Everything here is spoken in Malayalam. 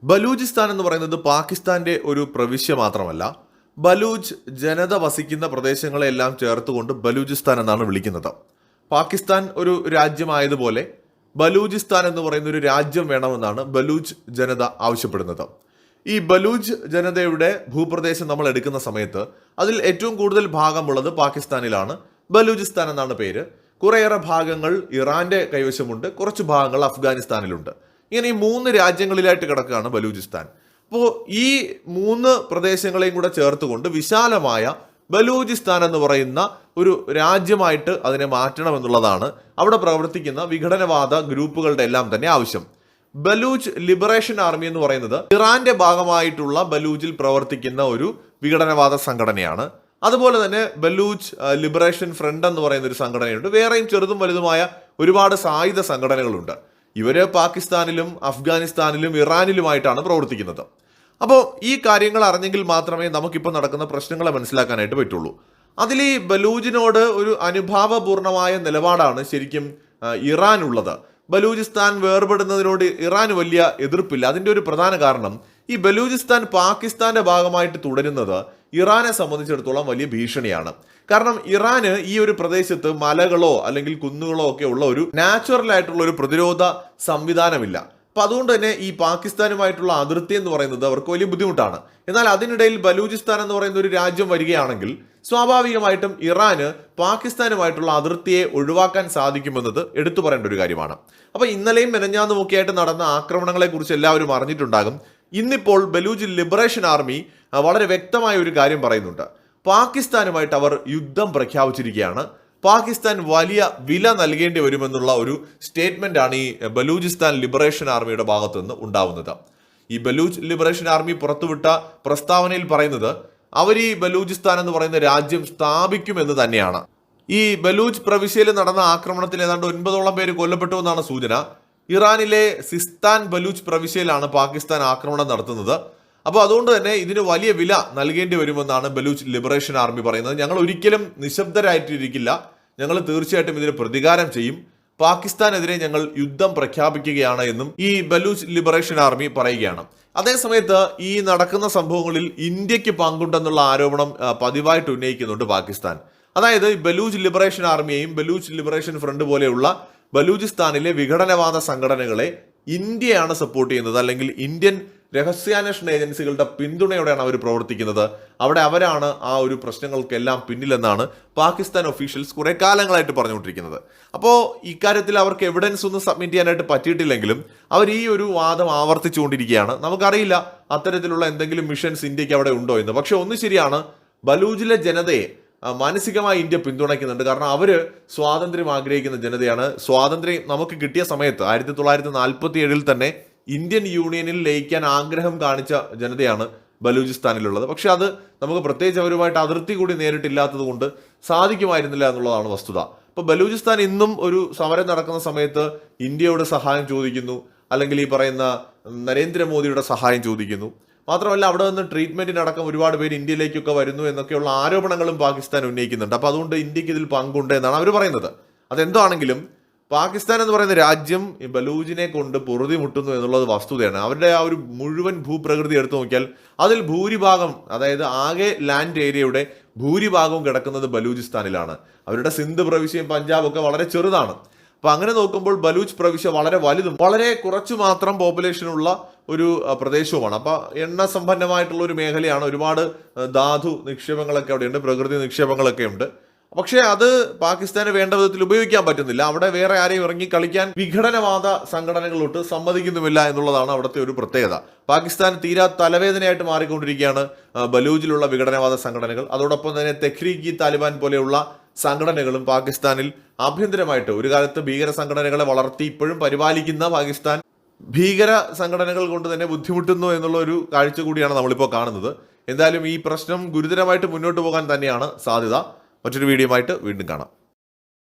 ബലൂചിസ്ഥാൻ എന്ന് പറയുന്നത് പാകിസ്ഥാന്റെ ഒരു പ്രവിശ്യ മാത്രമല്ല, ബലൂച്ച് ജനത വസിക്കുന്ന പ്രദേശങ്ങളെല്ലാം ചേർത്തുകൊണ്ട് ബലൂചിസ്ഥാൻ എന്നാണ് വിളിക്കുന്നത്. പാകിസ്ഥാൻ ഒരു രാജ്യമായതുപോലെ ബലൂചിസ്ഥാൻ എന്ന് പറയുന്ന ഒരു രാജ്യം വേണമെന്നാണ് ബലൂച്ച് ജനത ആവശ്യപ്പെടുന്നത്. ഈ ബലൂച്ച് ജനതയുടെ ഭൂപ്രദേശം നമ്മൾ എടുക്കുന്ന സമയത്ത് അതിൽ ഏറ്റവും കൂടുതൽ ഭാഗമുള്ളത് പാകിസ്ഥാനിലാണ്. ബലൂചിസ്ഥാൻ എന്നാണ് പേര്. കുറേയേറെ ഭാഗങ്ങൾ ഇറാന്റെ കൈവശമുണ്ട്, കുറച്ച് ഭാഗങ്ങൾ അഫ്ഗാനിസ്ഥാനിലുണ്ട്. ഇങ്ങനെ ഈ 3 രാജ്യങ്ങളിലായിട്ട് കിടക്കുകയാണ് ബലൂചിസ്ഥാൻ. അപ്പോൾ ഈ 3 പ്രദേശങ്ങളെയും കൂടെ ചേർത്തുകൊണ്ട് വിശാലമായ ബലൂചിസ്ഥാൻ എന്ന് പറയുന്ന ഒരു രാജ്യമായിട്ട് അതിനെ മാറ്റണം എന്നുള്ളതാണ് അവിടെ പ്രവർത്തിക്കുന്ന വിഘടനവാദ ഗ്രൂപ്പുകളുടെ എല്ലാം തന്നെ ആവശ്യം. ബലൂച്ച് ലിബറേഷൻ ആർമി എന്ന് പറയുന്നത് ഇറാന്റെ ഭാഗമായിട്ടുള്ള ബലൂച്ചിൽ പ്രവർത്തിക്കുന്ന ഒരു വിഘടനവാദ സംഘടനയാണ്. അതുപോലെ തന്നെ ബലൂച്ച് ലിബറേഷൻ ഫ്രണ്ട് എന്ന് പറയുന്ന ഒരു സംഘടനയുണ്ട്. വേറെയും ചെറുതും വലുതുമായ ഒരുപാട് സായുധ സംഘടനകളുണ്ട്. ഇവര് പാകിസ്ഥാനിലും അഫ്ഗാനിസ്ഥാനിലും ഇറാനിലുമായിട്ടാണ് പ്രവർത്തിക്കുന്നത്. അപ്പോൾ ഈ കാര്യങ്ങൾ അറിഞ്ഞെങ്കിൽ മാത്രമേ നമുക്കിപ്പോൾ നടക്കുന്ന പ്രശ്നങ്ങളെ മനസ്സിലാക്കാനായിട്ട് പറ്റുള്ളൂ. അതിൽ ഈ ബലൂജിനോട് ഒരു അനുഭാവപൂർണമായ നിലപാടാണ് ശരിക്കും ഇറാൻ ഉള്ളത്. ബലൂചിസ്ഥാൻ വേർപെടുന്നതിനോട് ഇറാൻ വലിയ എതിർപ്പില്ല. അതിൻ്റെ ഒരു പ്രധാന കാരണം ഈ ബലൂചിസ്ഥാൻ പാകിസ്ഥാന്റെ ഭാഗമായിട്ട് തുടരുന്നത് ഇറാനെ സംബന്ധിച്ചിടത്തോളം വലിയ ഭീഷണിയാണ്. കാരണം ഇറാന് ഈ ഒരു പ്രദേശത്ത് മലകളോ അല്ലെങ്കിൽ കുന്നുകളോ ഒക്കെ ഉള്ള ഒരു നാച്ചുറൽ ആയിട്ടുള്ള ഒരു പ്രതിരോധ സംവിധാനമില്ല. അപ്പൊ അതുകൊണ്ട് തന്നെ ഈ പാകിസ്ഥാനുമായിട്ടുള്ള അതിർത്തി എന്ന് പറയുന്നത് അവർക്ക് വലിയ ബുദ്ധിമുട്ടാണ്. എന്നാൽ അതിനിടയിൽ ബലൂചിസ്ഥാൻ എന്ന് പറയുന്ന ഒരു രാജ്യം വരികയാണെങ്കിൽ സ്വാഭാവികമായിട്ടും ഇറാന് പാകിസ്ഥാനുമായിട്ടുള്ള അതിർത്തിയെ ഒഴിവാക്കാൻ സാധിക്കുമെന്നത് എടുത്തു പറയേണ്ട ഒരു കാര്യമാണ്. അപ്പൊ ഇന്നലെയും മെനഞ്ഞാന്നുമൊക്കെയായിട്ട് നടന്ന ആക്രമണങ്ങളെ കുറിച്ച് എല്ലാവരും അറിഞ്ഞിട്ടുണ്ടാകും. ഇന്നിപ്പോൾ ബലൂച്ച് ലിബറേഷൻ ആർമി വളരെ വ്യക്തമായ ഒരു കാര്യം പറയുന്നുണ്ട്. പാകിസ്ഥാനുമായിട്ട് അവർ യുദ്ധം പ്രഖ്യാപിച്ചിരിക്കുകയാണ്. പാകിസ്ഥാൻ വലിയ വില നൽകേണ്ടി വരുമെന്നുള്ള ഒരു സ്റ്റേറ്റ്മെന്റ് ആണ് ഈ ബലൂചിസ്ഥാൻ ലിബറേഷൻ ആർമിയുടെ ഭാഗത്തു നിന്ന് ഉണ്ടാവുന്നത്. ഈ ബലൂച്ച് ലിബറേഷൻ ആർമി പുറത്തുവിട്ട പ്രസ്താവനയിൽ പറയുന്നത് അവർ ഈ ബലൂചിസ്ഥാൻ എന്ന് പറയുന്ന രാജ്യം സ്ഥാപിക്കുമെന്ന് തന്നെയാണ്. ഈ ബലൂച്ച് പ്രവിശ്യയിൽ നടന്ന ആക്രമണത്തിൽ ഏതാണ്ട് 9ഓളം പേര് കൊല്ലപ്പെട്ടു എന്നാണ് സൂചന. ഇറാനിലെ സിസ്താൻ ബലൂച്ച് പ്രവിശ്യയിലാണ് പാകിസ്ഥാൻ ആക്രമണം നടത്തുന്നത്. അപ്പോൾ അതുകൊണ്ട് തന്നെ ഇതിന് വലിയ വില നൽകേണ്ടി വരുമെന്നാണ് ബലൂച്ച് ലിബറേഷൻ ആർമി പറയുന്നത്. ഞങ്ങൾ ഒരിക്കലും നിശബ്ദരായിട്ടിരിക്കില്ല, ഞങ്ങൾ തീർച്ചയായിട്ടും ഇതിന് പ്രതികാരം ചെയ്യും, പാകിസ്ഥാനെതിരെ ഞങ്ങൾ യുദ്ധം പ്രഖ്യാപിക്കുകയാണ് എന്നും ഈ ബലൂച്ച് ലിബറേഷൻ ആർമി പറയുകയാണ്. അതേസമയത്ത് ഈ നടക്കുന്ന സംഭവങ്ങളിൽ ഇന്ത്യക്ക് പങ്കുണ്ടെന്നുള്ള ആരോപണം പതിവായിട്ട് ഉന്നയിക്കുന്നുണ്ട് പാകിസ്ഥാൻ. അതായത് ബലൂച്ച് ലിബറേഷൻ ആർമിയെയും ബലൂച്ച് ലിബറേഷൻ ഫ്രണ്ട് പോലെയുള്ള ബലൂചിസ്ഥാനിലെ വിഘടനവാദ സംഘടനകളെ ഇന്ത്യയാണ് സപ്പോർട്ട് ചെയ്യുന്നത്, അല്ലെങ്കിൽ ഇന്ത്യൻ രഹസ്യാന്വേഷണ ഏജൻസികളുടെ പിന്തുണയോടെയാണ് അവർ പ്രവർത്തിക്കുന്നത്. അവിടെ അവരാണ് ആ ഒരു പ്രശ്നങ്ങൾക്കെല്ലാം പിന്നിലെന്നാണ് പാകിസ്ഥാൻ ഒഫീഷ്യൽസ് കുറെ കാലങ്ങളായിട്ട് പറഞ്ഞുകൊണ്ടിരിക്കുന്നത്. അപ്പോൾ ഇക്കാര്യത്തിൽ അവർക്ക് എവിഡൻസ് ഒന്നും സബ്മിറ്റ് ചെയ്യാനായിട്ട് പറ്റിയിട്ടില്ലെങ്കിലും അവർ ഈ ഒരു വാദം ആവർത്തിച്ചുകൊണ്ടിരിക്കുകയാണ്. നമുക്കറിയില്ല അത്തരത്തിലുള്ള എന്തെങ്കിലും മിഷൻസ് ഇന്ത്യക്ക് അവിടെ ഉണ്ടോ എന്ന്. പക്ഷെ ഒന്ന് ശരിയാണ്, ബലൂജിലെ ജനതയെ മാനസികമായി ഇന്ത്യ പിന്തുണയ്ക്കുന്നുണ്ട്. കാരണം അവര് സ്വാതന്ത്ര്യം ആഗ്രഹിക്കുന്ന ജനതയാണ്. സ്വാതന്ത്ര്യം നമുക്ക് കിട്ടിയ സമയത്ത് 1947 തന്നെ ഇന്ത്യൻ യൂണിയനിൽ ലയിക്കാൻ ആഗ്രഹം കാണിച്ച ജനതയാണ് ബലൂചിസ്ഥാനിലുള്ളത്. പക്ഷെ അത് നമുക്ക് പ്രത്യേകിച്ച് അവരുമായിട്ട് അതിർത്തി കൂടി നേരിട്ടില്ലാത്തത് കൊണ്ട് സാധിക്കുമായിരുന്നില്ല എന്നുള്ളതാണ് വസ്തുത. ഇപ്പൊ ബലൂചിസ്ഥാൻ ഇന്നും ഒരു സമരം നടക്കുന്ന സമയത്ത് ഇന്ത്യയുടെ സഹായം ചോദിക്കുന്നു, അല്ലെങ്കിൽ ഈ പറയുന്ന നരേന്ദ്രമോദിയുടെ സഹായം ചോദിക്കുന്നു. മാത്രമല്ല അവിടെ നിന്ന് ട്രീറ്റ്മെന്റിനടക്കം ഒരുപാട് പേര് ഇന്ത്യയിലേക്കൊക്കെ വരുന്നു എന്നൊക്കെയുള്ള ആരോപണങ്ങളും പാകിസ്ഥാൻ ഉന്നയിക്കുന്നുണ്ട്. അപ്പൊ അതുകൊണ്ട് ഇന്ത്യക്ക് ഇതിൽ പങ്കുണ്ട് എന്നാണ് അവർ പറയുന്നത്. അതെന്താണെങ്കിലും പാകിസ്ഥാൻ എന്ന് പറയുന്ന രാജ്യം ഈ ബലൂജിനെ കൊണ്ട് പൊറുതിമുട്ടുന്നു എന്നുള്ളത് വസ്തുതയാണ്. അവരുടെ ആ ഒരു മുഴുവൻ ഭൂപ്രകൃതി എടുത്തു നോക്കിയാൽ അതിൽ ഭൂരിഭാഗം, അതായത് ആകെ ലാൻഡ് ഏരിയയുടെ ഭൂരിഭാഗവും കിടക്കുന്നത് ബലൂചിസ്ഥാനിലാണ്. അവരുടെ സിന്ധ് പ്രവിശ്യയും പഞ്ചാബൊക്കെ വളരെ ചെറുതാണ്. അപ്പൊ അങ്ങനെ നോക്കുമ്പോൾ ബലൂച്ച് പ്രവിശ്യ വളരെ വലുതും വളരെ കുറച്ചു മാത്രം പോപ്പുലേഷനുള്ള ഒരു പ്രദേശവുമാണ്. അപ്പൊ എണ്ണ സമ്പന്നമായിട്ടുള്ള ഒരു മേഖലയാണ്. ഒരുപാട് ധാതു നിക്ഷേപങ്ങളൊക്കെ അവിടെയുണ്ട്, പ്രകൃതി നിക്ഷേപങ്ങളൊക്കെ ഉണ്ട്. പക്ഷേ അത് പാകിസ്ഥാന് വേണ്ട വിധത്തിൽ ഉപയോഗിക്കാൻ പറ്റുന്നില്ല. അവിടെ വേറെ ആരെയും ഇറങ്ങി കളിക്കാൻ വിഘടനവാദ സംഘടനകളോട്ട് സമ്മതിക്കുന്നുമില്ല എന്നുള്ളതാണ് അവിടുത്തെ ഒരു പ്രത്യേകത. പാകിസ്ഥാൻ തീരാ തലവേദനയായിട്ട് മാറിക്കൊണ്ടിരിക്കുകയാണ് ബലൂജിലുള്ള വിഘടനവാദ സംഘടനകൾ. അതോടൊപ്പം തന്നെ തെഹ്രീക്ക് താലിബാൻ പോലെയുള്ള സംഘടനകളും പാകിസ്ഥാനിൽ ആഭ്യന്തരമായിട്ട് ഒരു കാലത്ത് ഭീകര സംഘടനകളെ വളർത്തി ഇപ്പോഴും പരിപാലിക്കുന്ന പാകിസ്ഥാൻ ഭീകര സംഘടനകൾ കൊണ്ട് തന്നെ ബുദ്ധിമുട്ടുന്നു എന്നുള്ള ഒരു കാഴ്ച കൂടിയാണ് നമ്മളിപ്പോൾ കാണുന്നത്. എന്തായാലും ഈ പ്രശ്നം ഗുരുതരമായിട്ട് മുന്നോട്ട് പോകാൻ തന്നെയാണ് സാധ്യത. മറ്റൊരു വീഡിയോയുമായിട്ട് വീണ്ടും കാണാം.